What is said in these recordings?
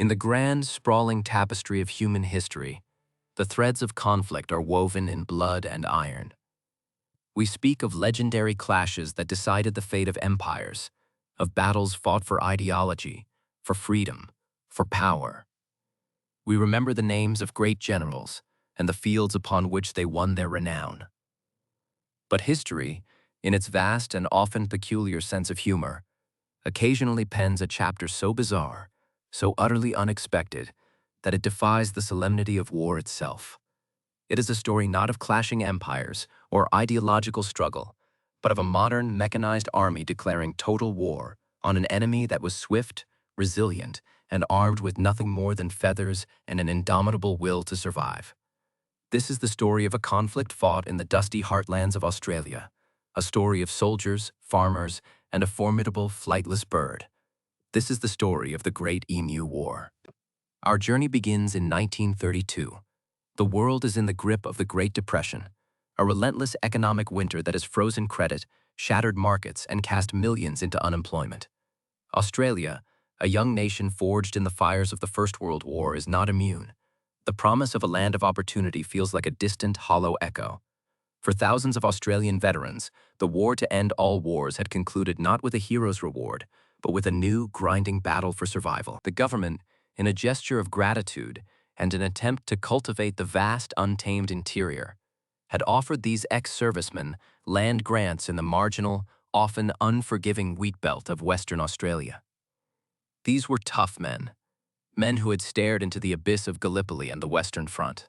In the grand, sprawling tapestry of human history, the threads of conflict are woven in blood and iron. We speak of legendary clashes that decided the fate of empires, of battles fought for ideology, for freedom, for power. We remember the names of great generals and the fields upon which they won their renown. But history, in its vast and often peculiar sense of humor, occasionally pens a chapter so bizarre, so utterly unexpected, that it defies the solemnity of war itself. It is a story not of clashing empires or ideological struggle, but of a modern mechanized army declaring total war on an enemy that was swift, resilient, and armed with nothing more than feathers and an indomitable will to survive. This is the story of a conflict fought in the dusty heartlands of Australia, a story of soldiers, farmers, and a formidable flightless bird. This is the story of the Great Emu War. Our journey begins in 1932. The world is in the grip of the Great Depression, a relentless economic winter that has frozen credit, shattered markets, and cast millions into unemployment. Australia, a young nation forged in the fires of the First World War, is not immune. The promise of a land of opportunity feels like a distant, hollow echo. For thousands of Australian veterans, the war to end all wars had concluded not with a hero's reward, but with a new, grinding battle for survival. The government, in a gesture of gratitude and an attempt to cultivate the vast, untamed interior, had offered these ex-servicemen land grants in the marginal, often unforgiving wheat belt of Western Australia. These were tough men who had stared into the abyss of Gallipoli and the Western Front.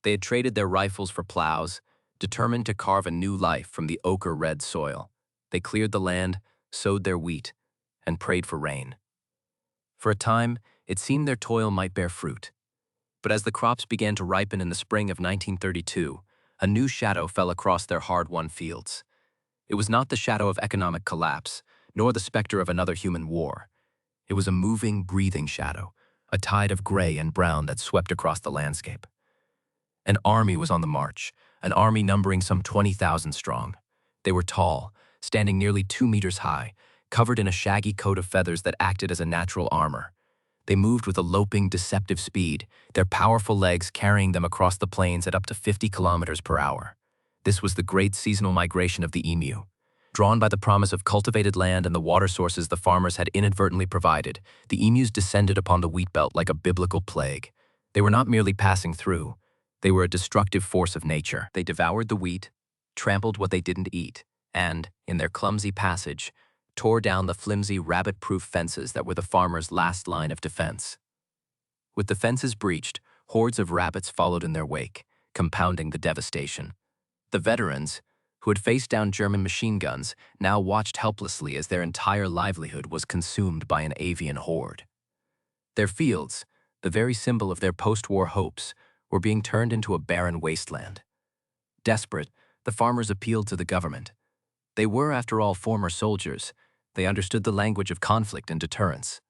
They had traded their rifles for plows, determined to carve a new life from the ochre-red soil. They cleared the land, sowed their wheat, and prayed for rain. For a time, it seemed their toil might bear fruit. But as the crops began to ripen in the spring of 1932, a new shadow fell across their hard-won fields. It was not the shadow of economic collapse, nor the specter of another human war. It was a moving, breathing shadow, a tide of gray and brown that swept across the landscape. An army was on the march, an army numbering some 20,000 strong. They were tall, standing nearly 2 meters high, covered in a shaggy coat of feathers that acted as a natural armor. They moved with a loping, deceptive speed, their powerful legs carrying them across the plains at up to 50 kilometers per hour. This was the great seasonal migration of the emu. Drawn by the promise of cultivated land and the water sources the farmers had inadvertently provided, the emus descended upon the wheat belt like a biblical plague. They were not merely passing through. They were a destructive force of nature. They devoured the wheat, trampled what they didn't eat, and, in their clumsy passage, tore down the flimsy, rabbit-proof fences that were the farmers' last line of defense. With the fences breached, hordes of rabbits followed in their wake, compounding the devastation. The veterans, who had faced down German machine guns, now watched helplessly as their entire livelihood was consumed by an avian horde. Their fields, the very symbol of their post-war hopes, were being turned into a barren wasteland. Desperate, the farmers appealed to the government. They were, after all, former soldiers. They understood the language of conflict and deterrence.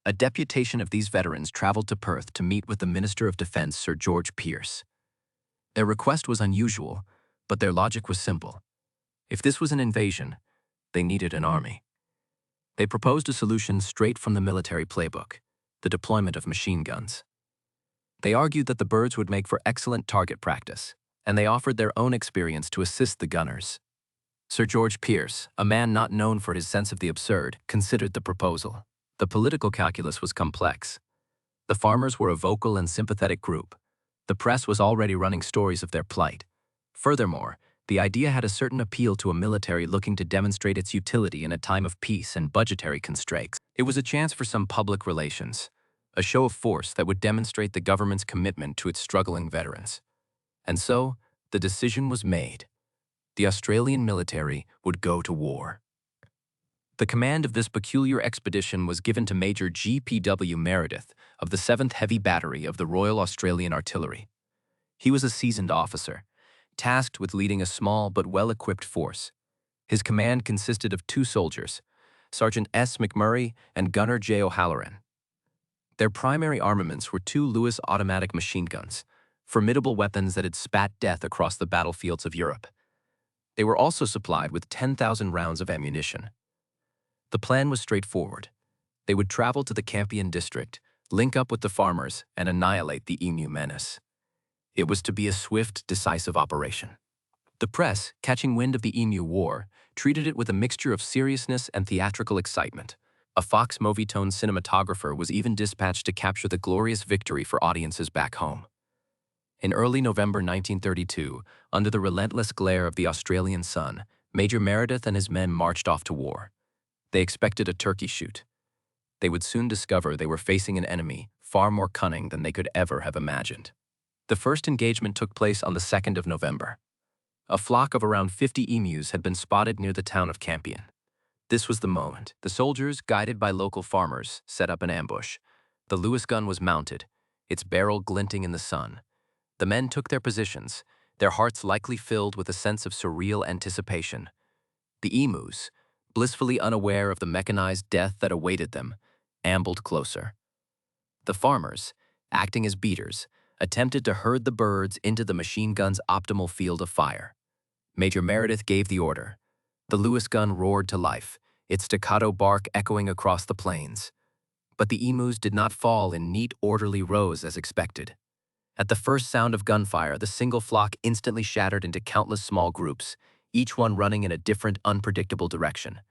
A deputation of these veterans traveled to Perth to meet with the Minister of Defence, Sir George Pearce. Their request was unusual, but their logic was simple. If this was an invasion, they needed an army. They proposed a solution straight from the military playbook: the deployment of machine guns. They argued that the birds would make for excellent target practice, and they offered their own experience to assist the gunners. Sir George Pearce, a man not known for his sense of the absurd, considered the proposal. The political calculus was complex. The farmers were a vocal and sympathetic group. The press was already running stories of their plight. Furthermore, the idea had a certain appeal to a military looking to demonstrate its utility in a time of peace and budgetary constraints. It was a chance for some public relations, a show of force that would demonstrate the government's commitment to its struggling veterans. And so, the decision was made. The Australian military would go to war. The command of this peculiar expedition was given to Major G.P.W. Meredith of the 7th Heavy Battery of the Royal Australian Artillery. He was a seasoned officer, tasked with leading a small but well-equipped force. His command consisted of 2 soldiers, Sergeant S. McMurray and Gunner J. O'Halloran. Their primary armaments were 2 Lewis automatic machine guns, formidable weapons that had spat death across the battlefields of Europe. They were also supplied with 10,000 rounds of ammunition. The plan was straightforward. They would travel to the Campion district, link up with the farmers, and annihilate the emu menace. It was to be a swift, decisive operation. The press, catching wind of the Emu War, treated it with a mixture of seriousness and theatrical excitement. A Fox Movietone cinematographer was even dispatched to capture the glorious victory for audiences back home. In early November 1932, under the relentless glare of the Australian sun, Major Meredith and his men marched off to war. They expected a turkey shoot. They would soon discover they were facing an enemy far more cunning than they could ever have imagined. The first engagement took place on the 2nd of November. A flock of around 50 emus had been spotted near the town of Campion. This was the moment. The soldiers, guided by local farmers, set up an ambush. The Lewis gun was mounted, its barrel glinting in the sun. The men took their positions, their hearts likely filled with a sense of surreal anticipation. The emus, blissfully unaware of the mechanized death that awaited them, ambled closer. The farmers, acting as beaters, attempted to herd the birds into the machine gun's optimal field of fire. Major Meredith gave the order. The Lewis gun roared to life, its staccato bark echoing across the plains. But the emus did not fall in neat, orderly rows as expected. At the first sound of gunfire, the single flock instantly shattered into countless small groups, each one running in a different, unpredictable direction.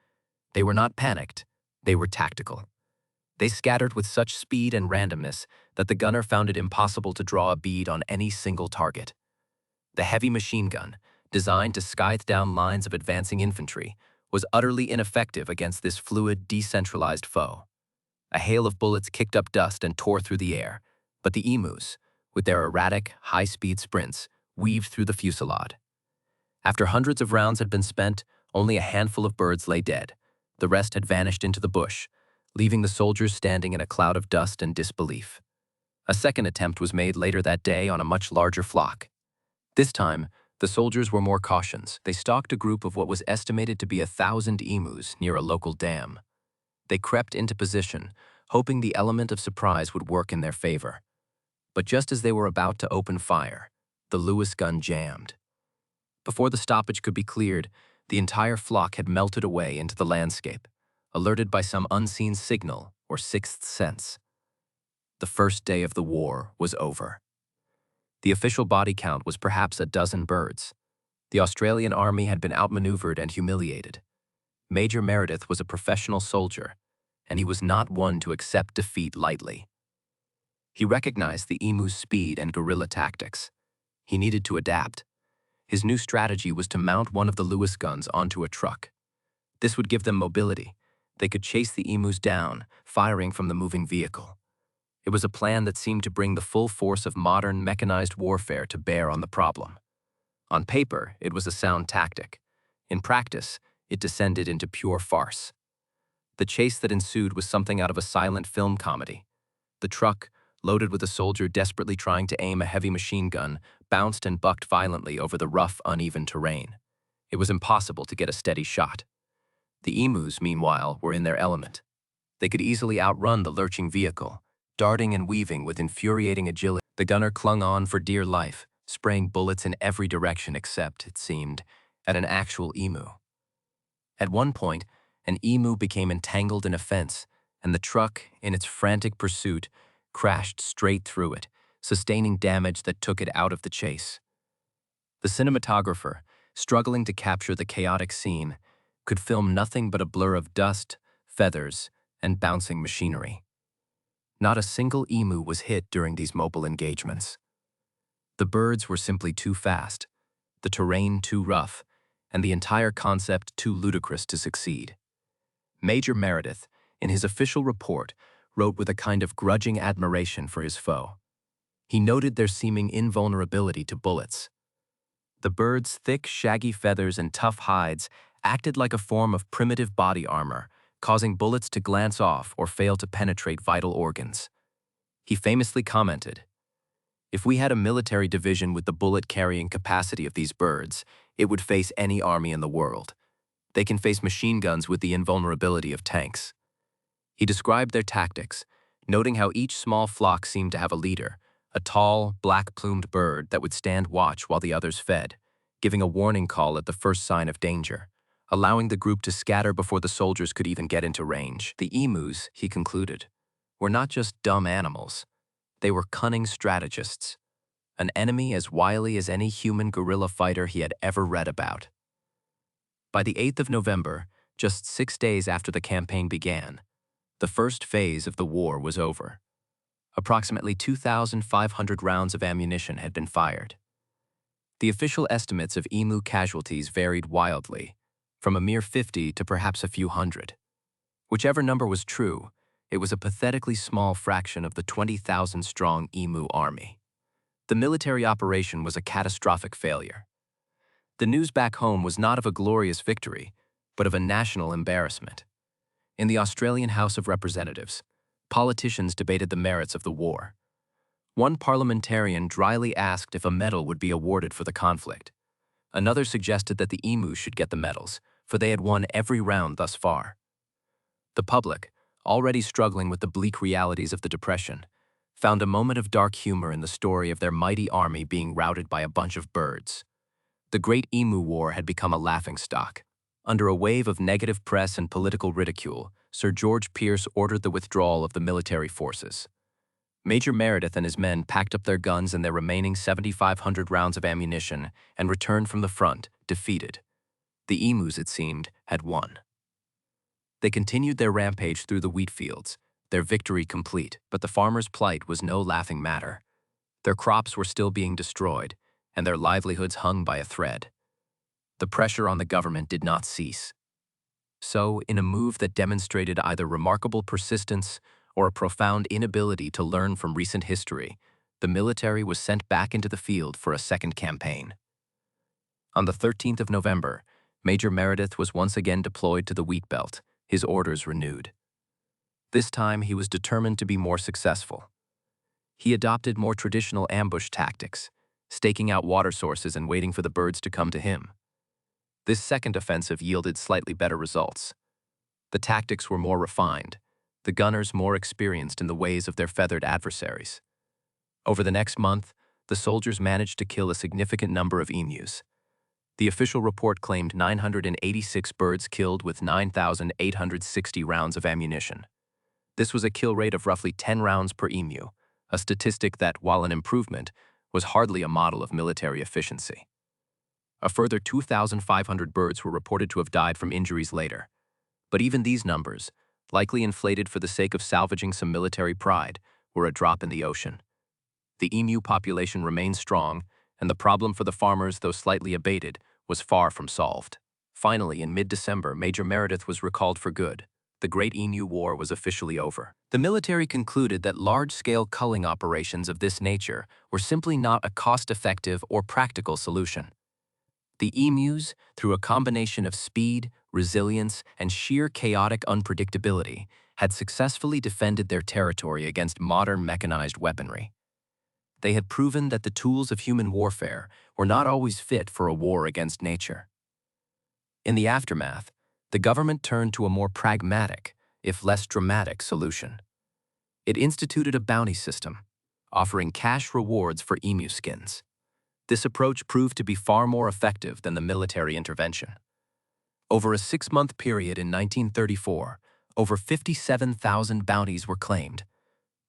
They were not panicked, they were tactical. They scattered with such speed and randomness that the gunner found it impossible to draw a bead on any single target. The heavy machine gun, designed to scythe down lines of advancing infantry, was utterly ineffective against this fluid, decentralized foe. A hail of bullets kicked up dust and tore through the air, but the emus, with their erratic, high-speed sprints, weaved through the fusillade. After hundreds of rounds had been spent, only a handful of birds lay dead. The rest had vanished into the bush, leaving the soldiers standing in a cloud of dust and disbelief. A second attempt was made later that day on a much larger flock. This time, the soldiers were more cautious. They stalked a group of what was estimated to be 1,000 emus near a local dam. They crept into position, hoping the element of surprise would work in their favor. But just as they were about to open fire, the Lewis gun jammed. Before the stoppage could be cleared, the entire flock had melted away into the landscape, alerted by some unseen signal or sixth sense. The first day of the war was over. The official body count was perhaps a dozen birds. The Australian army had been outmaneuvered and humiliated. Major Meredith was a professional soldier, and he was not one to accept defeat lightly. He recognized the emu's speed and guerrilla tactics. He needed to adapt. His new strategy was to mount one of the Lewis guns onto a truck. This would give them mobility. They could chase the emus down, firing from the moving vehicle. It was a plan that seemed to bring the full force of modern mechanized warfare to bear on the problem. On paper, it was a sound tactic. In practice, it descended into pure farce. The chase that ensued was something out of a silent film comedy. The truck, loaded with a soldier desperately trying to aim a heavy machine gun, bounced and bucked violently over the rough, uneven terrain. It was impossible to get a steady shot. The emus, meanwhile, were in their element. They could easily outrun the lurching vehicle, darting and weaving with infuriating agility. The gunner clung on for dear life, spraying bullets in every direction except, it seemed, at an actual emu. At one point, an emu became entangled in a fence, and the truck, in its frantic pursuit, crashed straight through it, sustaining damage that took it out of the chase. The cinematographer, struggling to capture the chaotic scene, could film nothing but a blur of dust, feathers, and bouncing machinery. Not a single emu was hit during these mobile engagements. The birds were simply too fast, the terrain too rough, and the entire concept too ludicrous to succeed. Major Meredith, in his official report, wrote with a kind of grudging admiration for his foe. He noted their seeming invulnerability to bullets. The birds' thick, shaggy feathers and tough hides acted like a form of primitive body armor, causing bullets to glance off or fail to penetrate vital organs. He famously commented, "If we had a military division with the bullet-carrying capacity of these birds, it would face any army in the world. They can face machine guns with the invulnerability of tanks." He described their tactics, noting how each small flock seemed to have a leader, a tall, black-plumed bird that would stand watch while the others fed, giving a warning call at the first sign of danger. allowing the group to scatter before the soldiers could even get into range. The emus, he concluded, were not just dumb animals. They were cunning strategists, an enemy as wily as any human guerrilla fighter he had ever read about. By the 8th of November, just 6 days after the campaign began, the first phase of the war was over. Approximately 2,500 rounds of ammunition had been fired. The official estimates of emu casualties varied wildly, from a mere 50 to perhaps a few hundred. Whichever number was true, it was a pathetically small fraction of the 20,000-strong emu army. The military operation was a catastrophic failure. The news back home was not of a glorious victory, but of a national embarrassment. In the Australian House of Representatives, politicians debated the merits of the war. One parliamentarian dryly asked if a medal would be awarded for the conflict. Another suggested that the emus should get the medals, for they had won every round thus far. The public, already struggling with the bleak realities of the Depression, found a moment of dark humor in the story of their mighty army being routed by a bunch of birds. The Great Emu War had become a laughingstock. Under a wave of negative press and political ridicule, Sir George Pierce ordered the withdrawal of the military forces. Major Meredith and his men packed up their guns and their remaining 7,500 rounds of ammunition and returned from the front, defeated. The emus, it seemed, had won. They continued their rampage through the wheat fields, their victory complete, but the farmers' plight was no laughing matter. Their crops were still being destroyed, and their livelihoods hung by a thread. The pressure on the government did not cease. So, in a move that demonstrated either remarkable persistence or a profound inability to learn from recent history, the military was sent back into the field for a second campaign. On the 13th of November, Major Meredith was once again deployed to the wheat belt, his orders renewed. This time, he was determined to be more successful. He adopted more traditional ambush tactics, staking out water sources and waiting for the birds to come to him. This second offensive yielded slightly better results. The tactics were more refined, the gunners more experienced in the ways of their feathered adversaries. Over the next month, the soldiers managed to kill a significant number of emus. The official report claimed 986 birds killed with 9,860 rounds of ammunition. This was a kill rate of roughly 10 rounds per emu, a statistic that, while an improvement, was hardly a model of military efficiency. A further 2,500 birds were reported to have died from injuries later. But even these numbers, likely inflated for the sake of salvaging some military pride, were a drop in the ocean. The emu population remained strong, and the problem for the farmers, though slightly abated, was far from solved. Finally, in mid-December, Major Meredith was recalled for good. The Great Emu War was officially over. The military concluded that large-scale culling operations of this nature were simply not a cost-effective or practical solution. The emus, through a combination of speed, resilience, and sheer chaotic unpredictability, had successfully defended their territory against modern mechanized weaponry. They had proven that the tools of human warfare were not always fit for a war against nature. In the aftermath, the government turned to a more pragmatic, if less dramatic, solution. It instituted a bounty system, offering cash rewards for emu skins. This approach proved to be far more effective than the military intervention. Over a 6-month period in 1934, over 57,000 bounties were claimed.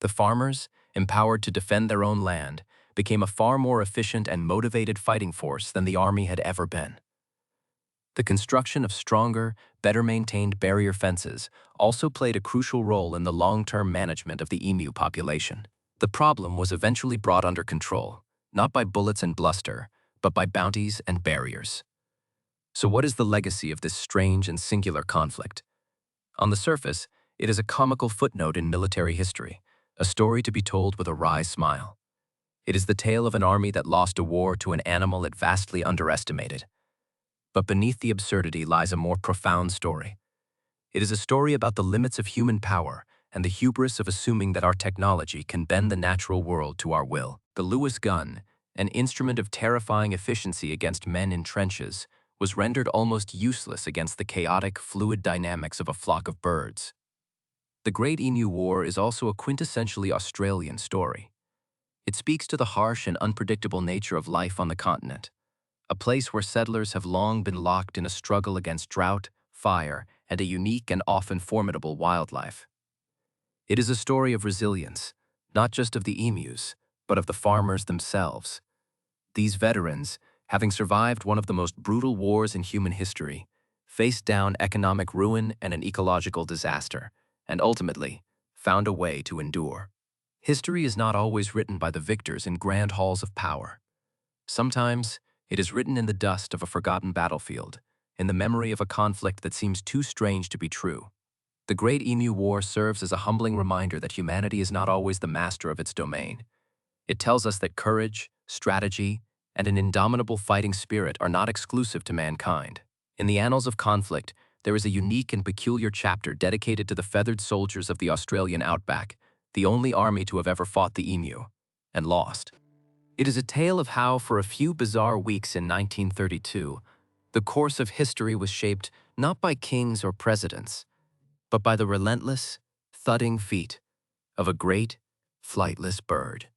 The farmers, empowered to defend their own land, became a far more efficient and motivated fighting force than the army had ever been. The construction of stronger, better-maintained barrier fences also played a crucial role in the long-term management of the emu population. The problem was eventually brought under control, not by bullets and bluster, but by bounties and barriers. So what is the legacy of this strange and singular conflict? On the surface, it is a comical footnote in military history, a story to be told with a wry smile. It is the tale of an army that lost a war to an animal it vastly underestimated. But beneath the absurdity lies a more profound story. It is a story about the limits of human power and the hubris of assuming that our technology can bend the natural world to our will. The Lewis gun, an instrument of terrifying efficiency against men in trenches, was rendered almost useless against the chaotic, fluid dynamics of a flock of birds. The Great Emu War is also a quintessentially Australian story. It speaks to the harsh and unpredictable nature of life on the continent, a place where settlers have long been locked in a struggle against drought, fire, and a unique and often formidable wildlife. It is a story of resilience, not just of the emus, but of the farmers themselves. These veterans, having survived one of the most brutal wars in human history, faced down economic ruin and an ecological disaster, and ultimately found a way to endure. History is not always written by the victors in grand halls of power. Sometimes, it is written in the dust of a forgotten battlefield, in the memory of a conflict that seems too strange to be true. The Great Emu War serves as a humbling reminder that humanity is not always the master of its domain. It tells us that courage, strategy, and an indomitable fighting spirit are not exclusive to mankind. In the annals of conflict, there is a unique and peculiar chapter dedicated to the feathered soldiers of the Australian outback, the only army to have ever fought the emu, and lost. It is a tale of how, for a few bizarre weeks in 1932, the course of history was shaped not by kings or presidents, but by the relentless, thudding feet of a great, flightless bird.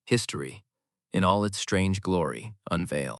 History, in all its strange glory, unveiled.